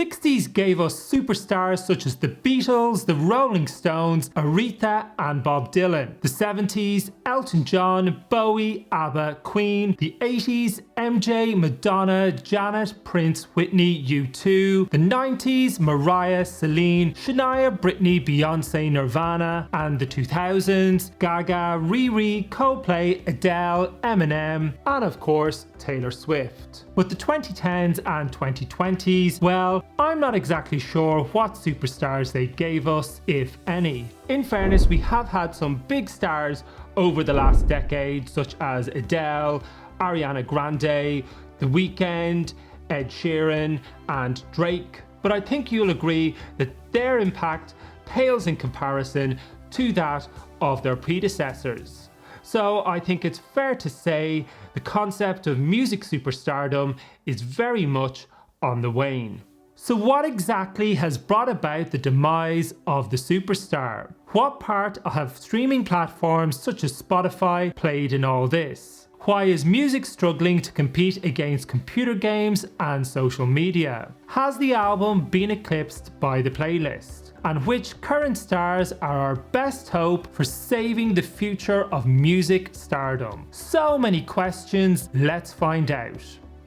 60s gave us superstars such as the Beatles, the Rolling Stones, Aretha and Bob Dylan. The 70s, Elton John, Bowie, ABBA, Queen. The 80s, MJ, Madonna, Janet, Prince, Whitney, U2. The 90s, Mariah, Celine, Shania, Britney, Beyonce, Nirvana. And the 2000s, Gaga, Riri, Coldplay, Adele, Eminem, and of course, Taylor Swift. With the 2010s and 2020s, well, I'm not exactly sure what superstars they gave us, if any. In fairness, we have had some big stars over the last decade, such as Adele, Ariana Grande, The Weeknd, Ed Sheeran, and Drake. But I think you'll agree that their impact pales in comparison to that of their predecessors. So I think it's fair to say the concept of music superstardom is very much on the wane. So what exactly has brought about the demise of the superstar? What part have streaming platforms such as Spotify played in all this? Why is music struggling to compete against computer games and social media? Has the album been eclipsed by the playlist? And which current stars are our best hope for saving the future of music stardom? So many questions, let's find out.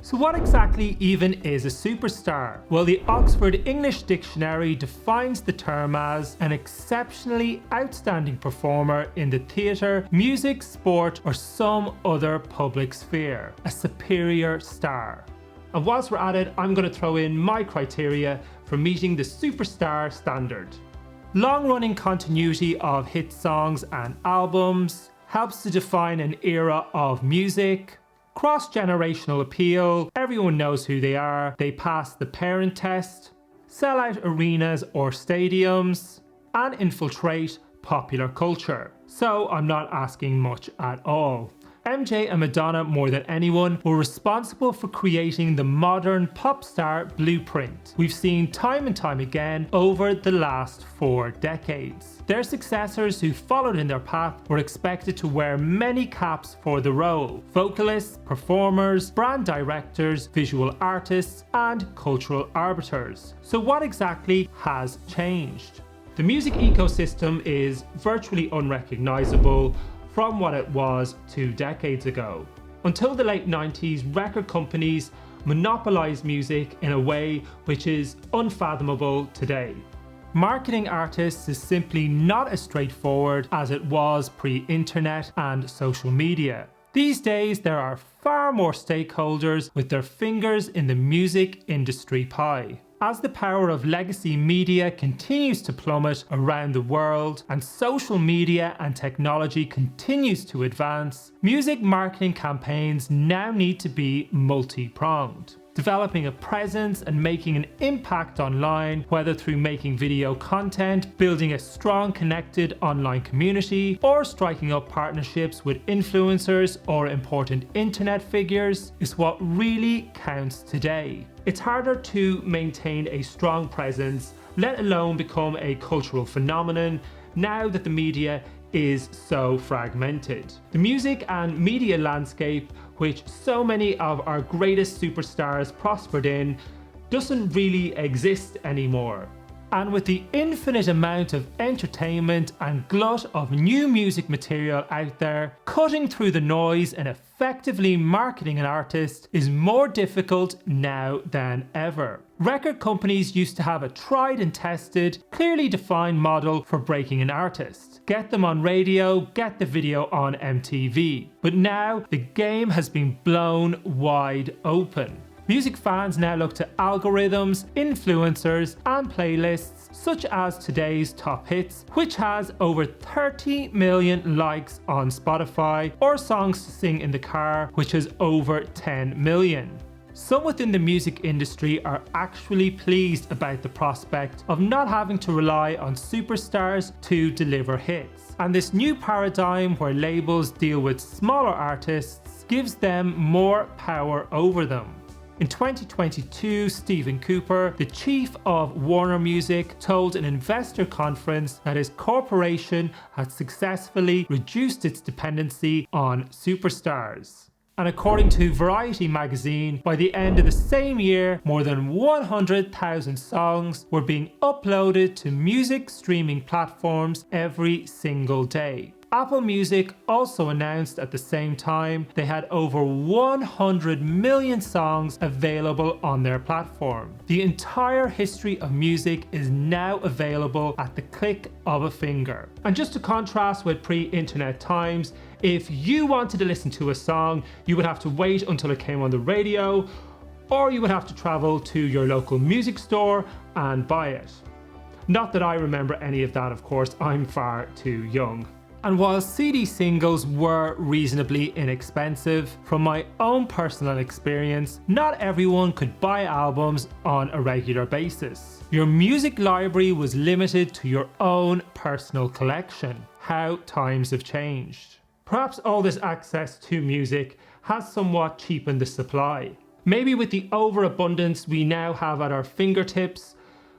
So what exactly even is a superstar? Well, the Oxford English Dictionary defines the term as an exceptionally outstanding performer in the theatre, music, sport, or some other public sphere. A superior star. And whilst we're at it, I'm going to throw in my criteria for meeting the superstar standard. Long-running continuity of hit songs and albums, helps to define an era of music, cross-generational appeal, everyone knows who they are, they pass the parent test, sell out arenas or stadiums, and infiltrate popular culture. So I'm not asking much at all. MJ and Madonna, more than anyone, were responsible for creating the modern pop star blueprint we've seen time and time again over the last 4 decades. Their successors who followed in their path were expected to wear many caps for the role: vocalists, performers, brand directors, visual artists, and cultural arbiters. So what exactly has changed? The music ecosystem is virtually unrecognizable from what it was 2 decades ago. Until the late 90s, record companies monopolized music in a way which is unfathomable today. Marketing artists is simply not as straightforward as it was pre-internet and social media. These days, there are far more stakeholders with their fingers in the music industry pie. As the power of legacy media continues to plummet around the world and social media and technology continues to advance, music marketing campaigns now need to be multi-pronged. Developing a presence and making an impact online, whether through making video content, building a strong connected online community, or striking up partnerships with influencers or important internet figures, is what really counts today. It's harder to maintain a strong presence, let alone become a cultural phenomenon, now that the media is so fragmented. The music and media landscape, which so many of our greatest superstars prospered in, doesn't really exist anymore. And with the infinite amount of entertainment and glut of new music material out there, cutting through the noise and effectively marketing an artist is more difficult now than ever. Record companies used to have a tried and tested, clearly defined model for breaking an artist. Get them on radio, get the video on MTV. But now the game has been blown wide open. Music fans now look to algorithms, influencers, and playlists such as today's top hits, which has over 30 million likes on Spotify, or songs to sing in the car, which has over 10 million. Some within the music industry are actually pleased about the prospect of not having to rely on superstars to deliver hits. And this new paradigm where labels deal with smaller artists gives them more power over them. In 2022, Stephen Cooper, the chief of Warner Music, told an investor conference that his corporation had successfully reduced its dependency on superstars. And according to Variety magazine, by the end of the same year, more than 100,000 songs were being uploaded to music streaming platforms every single day. Apple Music also announced at the same time they had over 100 million songs available on their platform. The entire history of music is now available at the click of a finger. And just to contrast with pre-internet times, if you wanted to listen to a song, you would have to wait until it came on the radio, or you would have to travel to your local music store and buy it. Not that I remember any of that, of course, I'm far too young. And while CD singles were reasonably inexpensive, from my own personal experience, not everyone could buy albums on a regular basis. Your music library was limited to your own personal collection. How times have changed. Perhaps all this access to music has somewhat cheapened the supply. Maybe with the overabundance we now have at our fingertips,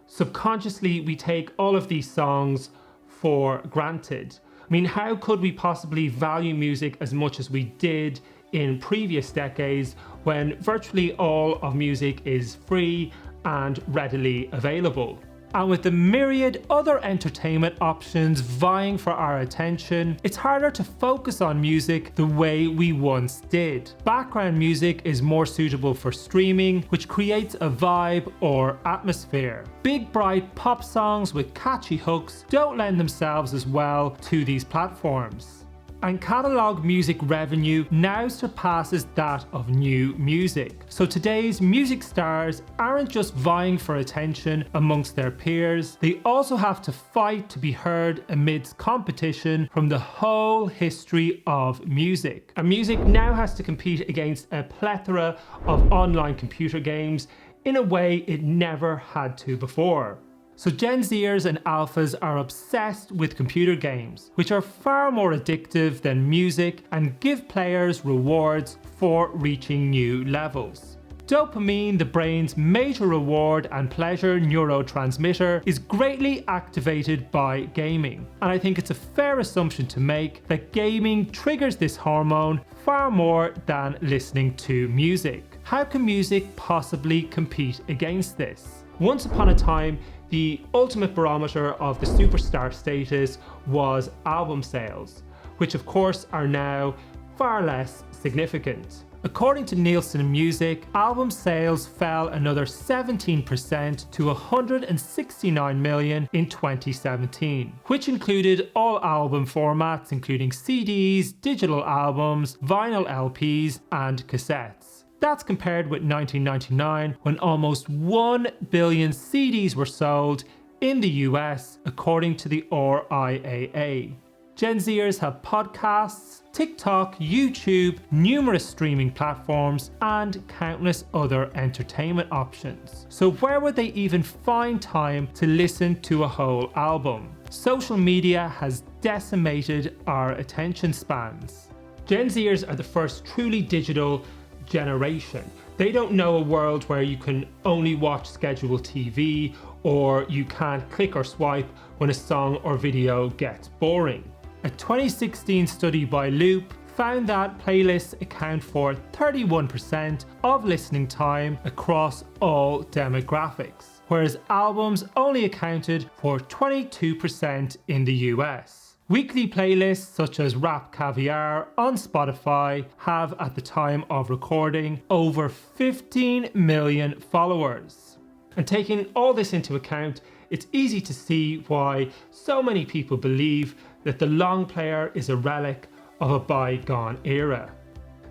subconsciously we take all of these songs for granted. I mean, how could we possibly value music as much as we did in previous decades when virtually all of music is free and readily available? And with the myriad other entertainment options vying for our attention, it's harder to focus on music the way we once did. Background music is more suitable for streaming, which creates a vibe or atmosphere. Big bright pop songs with catchy hooks don't lend themselves as well to these platforms. And catalogue music revenue now surpasses that of new music. So today's music stars aren't just vying for attention amongst their peers, they also have to fight to be heard amidst competition from the whole history of music. And music now has to compete against a plethora of online computer games in a way it never had to before. So Gen Zers and Alphas are obsessed with computer games, which are far more addictive than music and give players rewards for reaching new levels. Dopamine, the brain's major reward and pleasure neurotransmitter, is greatly activated by gaming. And I think it's a fair assumption to make that gaming triggers this hormone far more than listening to music. How can music possibly compete against this? Once upon a time, the ultimate barometer of the superstar status was album sales, which of course are now far less significant. According to Nielsen Music, album sales fell another 17% to 169 million in 2017, which included all album formats including CDs, digital albums, vinyl LPs and cassettes. That's compared with 1999 when almost 1 billion CDs were sold in the US according to the RIAA. Gen Zers have podcasts, TikTok, YouTube, numerous streaming platforms, and countless other entertainment options. So where would they even find time to listen to a whole album? Social media has decimated our attention spans. Gen Zers are the first truly digital generation. They don't know a world where you can only watch scheduled TV or you can't click or swipe when a song or video gets boring. A 2016 study by Loop found that playlists account for 31% of listening time across all demographics, whereas albums only accounted for 22% in the US. Weekly playlists such as Rap Caviar on Spotify have, at the time of recording, over 15 million followers. And taking all this into account, it's easy to see why so many people believe that the long player is a relic of a bygone era.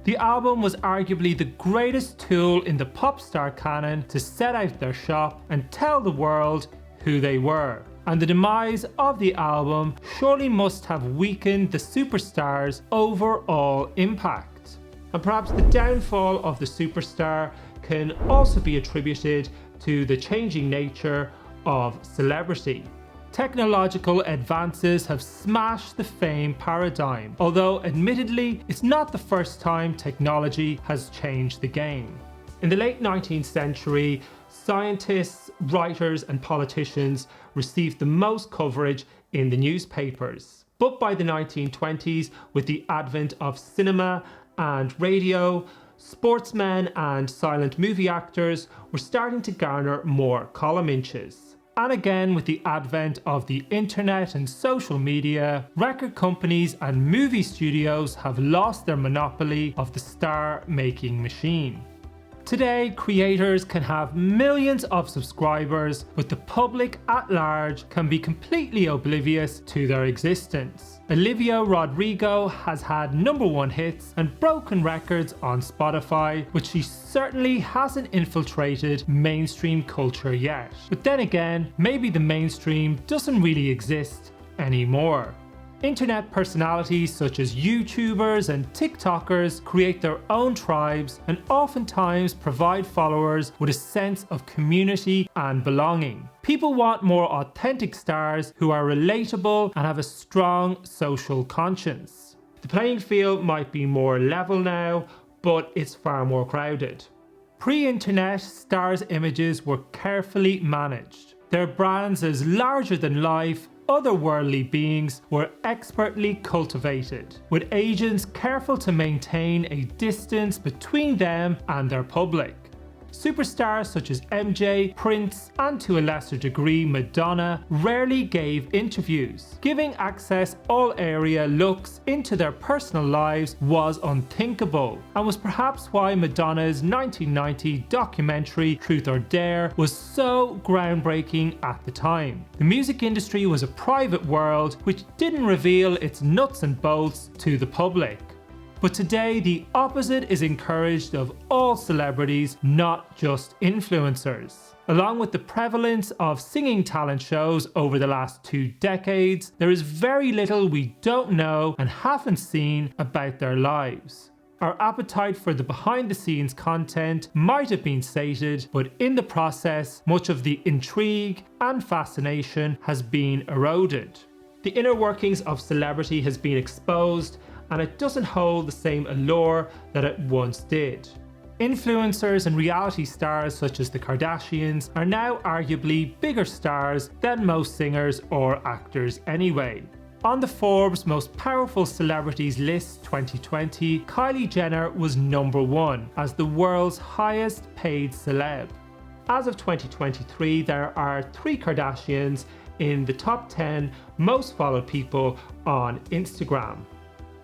The album was arguably the greatest tool in the pop star canon to set out their shop and tell the world who they were. And the demise of the album surely must have weakened the superstar's overall impact. And perhaps the downfall of the superstar can also be attributed to the changing nature of celebrity. Technological advances have smashed the fame paradigm, although admittedly it's not the first time technology has changed the game. In the late 19th century, scientists, writers and politicians received the most coverage in the newspapers. But by the 1920s, with the advent of cinema and radio, sportsmen and silent movie actors were starting to garner more column inches. And again, with the advent of the internet and social media, record companies and movie studios have lost their monopoly of the star-making machine. Today, creators can have millions of subscribers, but the public at large can be completely oblivious to their existence. Olivia Rodrigo has had #1 hits and broken records on Spotify, but she certainly hasn't infiltrated mainstream culture yet. But then again, maybe the mainstream doesn't really exist anymore. Internet personalities such as YouTubers and TikTokers create their own tribes and oftentimes provide followers with a sense of community and belonging. People want more authentic stars who are relatable and have a strong social conscience. The playing field might be more level now, but it's far more crowded. Pre-internet, stars' images were carefully managed. Their brands as larger than life, otherworldly beings were expertly cultivated, with agents careful to maintain a distance between them and their public. Superstars such as MJ, Prince, and to a lesser degree Madonna rarely gave interviews. Giving access all area looks into their personal lives was unthinkable, and was perhaps why Madonna's 1990 documentary Truth or Dare was so groundbreaking at the time. The music industry was a private world which didn't reveal its nuts and bolts to the public. But today, the opposite is encouraged of all celebrities, not just influencers. Along with the prevalence of singing talent shows over the last 2 decades, there is very little we don't know and haven't seen about their lives. Our appetite for the behind-the-scenes content might have been sated, but in the process, much of the intrigue and fascination has been eroded. The inner workings of celebrity has been exposed, and it doesn't hold the same allure that it once did. Influencers and reality stars such as the Kardashians are now arguably bigger stars than most singers or actors anyway. On the Forbes Most Powerful Celebrities list 2020, Kylie Jenner was #1 as the world's highest paid celeb. As of 2023, there are 3 Kardashians in the top 10 most followed people on Instagram.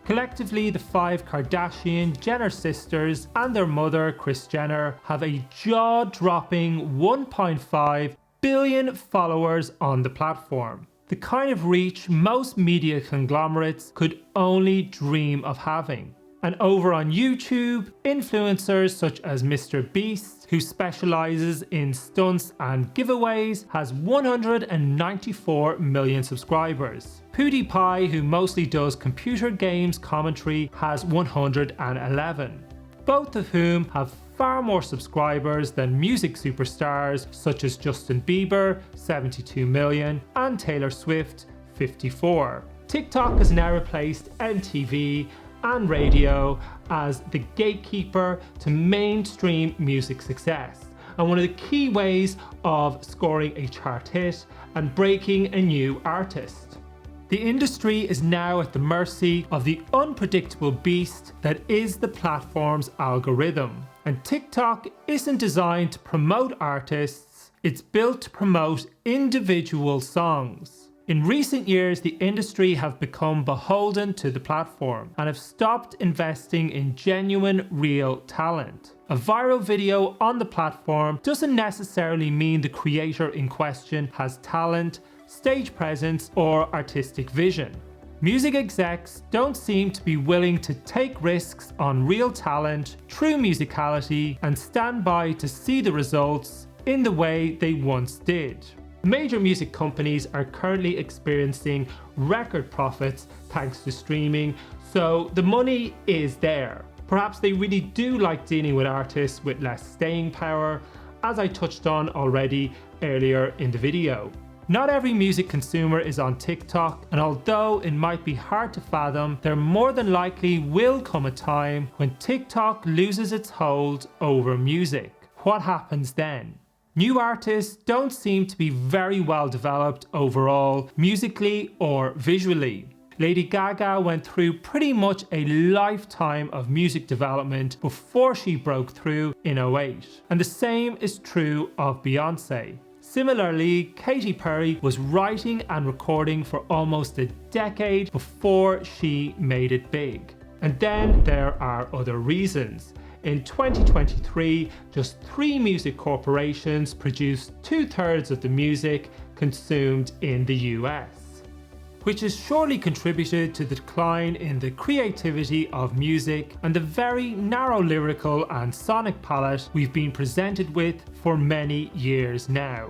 Collectively, the 5 Kardashian-Jenner sisters and their mother, Kris Jenner, have a jaw-dropping 1.5 billion followers on the platform. The kind of reach most media conglomerates could only dream of having. And over on YouTube, influencers such as Mr. Beast, who specializes in stunts and giveaways, has 194 million subscribers. PewDiePie, who mostly does computer games commentary, has 111. Both of whom have far more subscribers than music superstars such as Justin Bieber, 72 million, and Taylor Swift, 54. TikTok has now replaced MTV and radio as the gatekeeper to mainstream music success, and one of the key ways of scoring a chart hit and breaking a new artist. The industry is now at the mercy of the unpredictable beast that is the platform's algorithm. And TikTok isn't designed to promote artists, it's built to promote individual songs. In recent years, the industry have become beholden to the platform and have stopped investing in genuine, real talent. A viral video on the platform doesn't necessarily mean the creator in question has talent, stage presence, or artistic vision. Music execs don't seem to be willing to take risks on real talent, true musicality, and stand by to see the results in the way they once did. Major music companies are currently experiencing record profits thanks to streaming, so the money is there. Perhaps they really do like dealing with artists with less staying power, as I touched on already earlier in the video. Not every music consumer is on TikTok, and although it might be hard to fathom, there more than likely will come a time when TikTok loses its hold over music. What happens then? New artists don't seem to be very well developed overall, musically or visually. Lady Gaga went through pretty much a lifetime of music development before she broke through in '08. And the same is true of Beyonce. Similarly, Katy Perry was writing and recording for almost a decade before she made it big. And then there are other reasons. In 2023, just 3 music corporations produced 2/3 of the music consumed in the US, which has surely contributed to the decline in the creativity of music and the very narrow lyrical and sonic palette we've been presented with for many years now.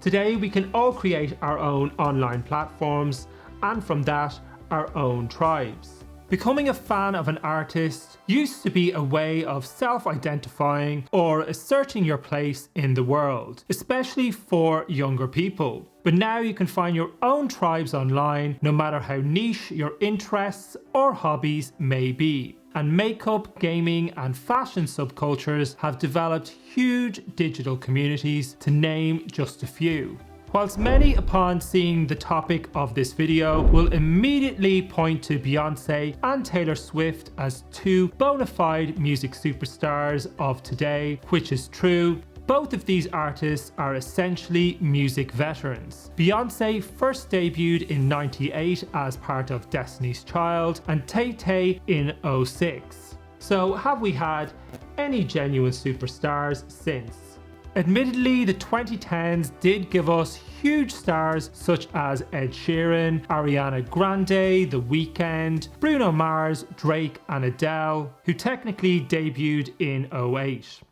Today we can all create our own online platforms and from that our own tribes. Becoming a fan of an artist used to be a way of self-identifying or asserting your place in the world, especially for younger people. But now you can find your own tribes online, no matter how niche your interests or hobbies may be. And makeup, gaming and fashion subcultures have developed huge digital communities, to name just a few. Whilst many upon seeing the topic of this video will immediately point to Beyonce and Taylor Swift as 2 bona fide music superstars of today, which is true, both of these artists are essentially music veterans. Beyonce first debuted in '98 as part of Destiny's Child and Tay-Tay in '06. So have we had any genuine superstars since? Admittedly, the 2010s did give us huge stars such as Ed Sheeran, Ariana Grande, The Weeknd, Bruno Mars, Drake and Adele, who technically debuted in '08.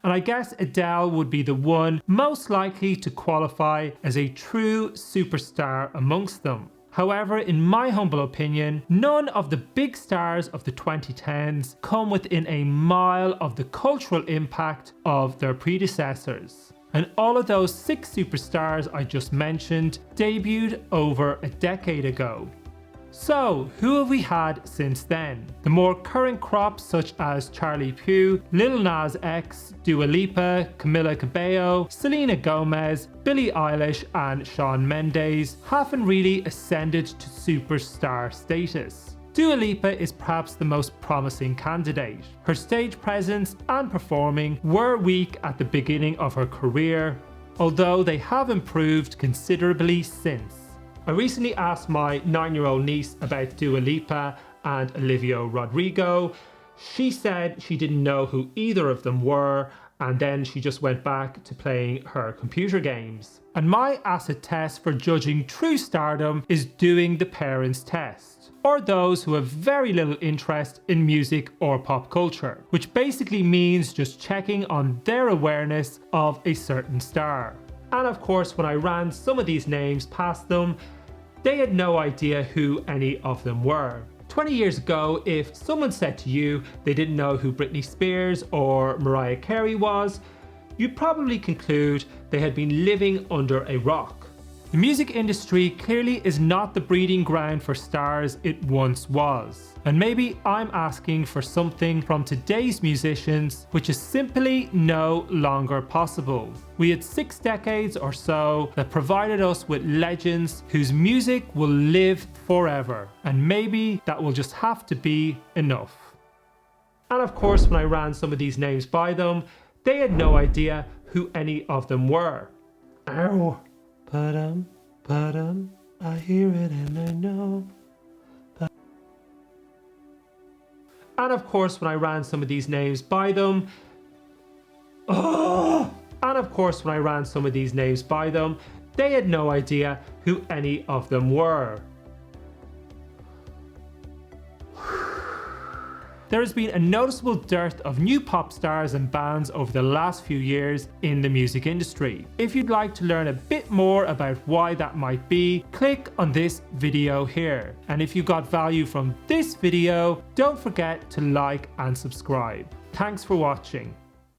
And I guess Adele would be the one most likely to qualify as a true superstar amongst them. However, in my humble opinion, none of the big stars of the 2010s come within a mile of the cultural impact of their predecessors. And all of those 6 superstars I just mentioned debuted over a decade ago. So, who have we had since then? The more current crops such as Charlie Puth, Lil Nas X, Dua Lipa, Camila Cabello, Selena Gomez, Billie Eilish and Shawn Mendes haven't really ascended to superstar status. Dua Lipa is perhaps the most promising candidate. Her stage presence and performing were weak at the beginning of her career, although they have improved considerably since. I recently asked my 9-year-old niece about Dua Lipa and Olivia Rodrigo. She said she didn't know who either of them were, and then she just went back to playing her computer games. And my acid test for judging true stardom is doing the parents test, or those who have very little interest in music or pop culture, which basically means just checking on their awareness of a certain star. And of course, when I ran some of these names past them, they had no idea who any of them were. 20 years ago, if someone said to you they didn't know who Britney Spears or Mariah Carey was, you'd probably conclude they had been living under a rock. The music industry clearly is not the breeding ground for stars it once was. And maybe I'm asking for something from today's musicians which is simply no longer possible. We had 6 decades or so that provided us with legends whose music will live forever. And maybe that will just have to be enough. And of course, when I ran some of these names by them, they had no idea who any of them were. Ow. I hear it and I know. And of course, when I ran some of these names by them, they had no idea who any of them were. There has been a noticeable dearth of new pop stars and bands over the last few years in the music industry. If you'd like to learn a bit more about why that might be, click on this video here. And if you got value from this video, don't forget to like and subscribe. Thanks for watching.